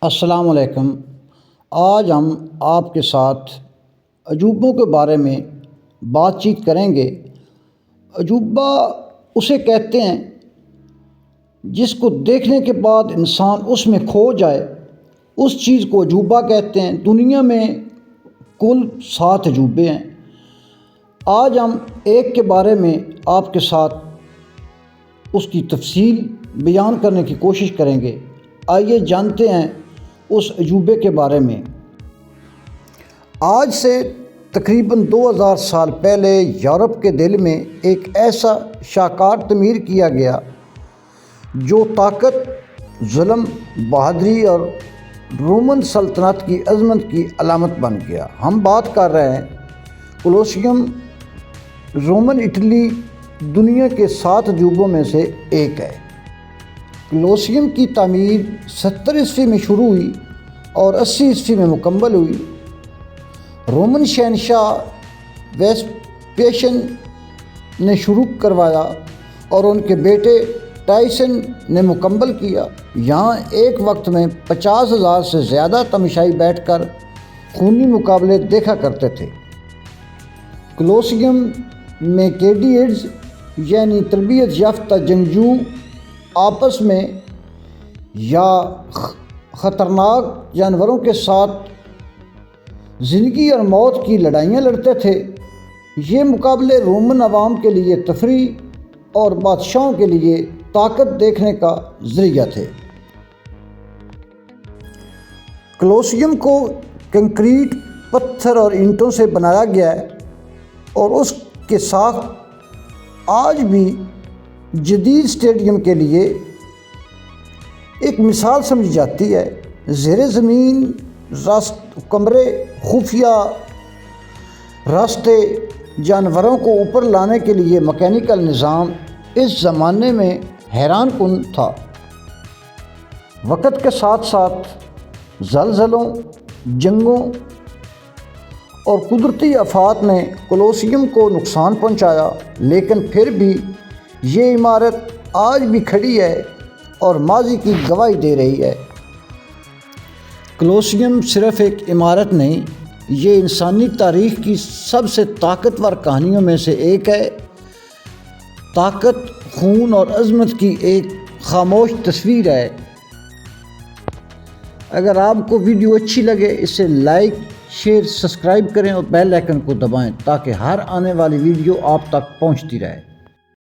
السلام علیکم۔ آج ہم آپ کے ساتھ عجوبوں کے بارے میں بات چیت کریں گے۔ عجوبہ اسے کہتے ہیں جس کو دیکھنے کے بعد انسان اس میں کھو جائے، اس چیز کو عجوبہ کہتے ہیں۔ دنیا میں کل 7 عجوبے ہیں۔ آج ہم ایک کے بارے میں آپ کے ساتھ اس کی تفصیل بیان کرنے کی کوشش کریں گے۔ آئیے جانتے ہیں اس عجوبے کے بارے میں۔ آج سے تقریباً 2000 سال پہلے یورپ کے دل میں ایک ایسا شاہکار تعمیر کیا گیا جو طاقت، ظلم، بہادری اور رومن سلطنت کی عظمت کی علامت بن گیا۔ ہم بات کر رہے ہیں کولوسیوم۔ رومن اٹلی دنیا کے 7 عجوبوں میں سے ایک ہے۔ کولوسیوم کی تعمیر 70 عیسوی میں شروع ہوئی اور 80 عیسوی میں مکمل ہوئی۔ رومن شہنشاہ ویسپیشین نے شروع کروایا اور ان کے بیٹے ٹائسن نے مکمل کیا۔ یہاں ایک وقت میں 50,000 سے زیادہ تماشائی بیٹھ کر خونی مقابلے دیکھا کرتے تھے۔ کولوسیوم میں گلیڈیٹرز یعنی تربیت یافتہ جنگجو آپس میں یا خطرناک جانوروں کے ساتھ زندگی اور موت کی لڑائیاں لڑتے تھے۔ یہ مقابلے رومن عوام کے لیے تفریح اور بادشاہوں کے لیے طاقت دیکھنے کا ذریعہ تھے۔ کولوسیوم کو کنکریٹ، پتھر اور اینٹوں سے بنایا گیا ہے اور اس کے ساخت آج بھی جدید اسٹیڈیم کے لیے ایک مثال سمجھی جاتی ہے۔ زیر زمین کمرے، خفیہ راستے، جانوروں کو اوپر لانے کے لیے مکینیکل نظام اس زمانے میں حیران کن تھا۔ وقت کے ساتھ ساتھ زلزلوں، جنگوں اور قدرتی آفات نے کولوسیوم کو نقصان پہنچایا، لیکن پھر بھی یہ عمارت آج بھی کھڑی ہے اور ماضی کی گواہی دے رہی ہے۔ کولوسیوم صرف ایک عمارت نہیں، یہ انسانی تاریخ کی سب سے طاقتور کہانیوں میں سے ایک ہے۔ طاقت، خون اور عظمت کی ایک خاموش تصویر ہے۔ اگر آپ کو ویڈیو اچھی لگے اسے لائک، شیئر، سبسکرائب کریں اور بیل آئیکن کو دبائیں تاکہ ہر آنے والی ویڈیو آپ تک پہنچتی رہے۔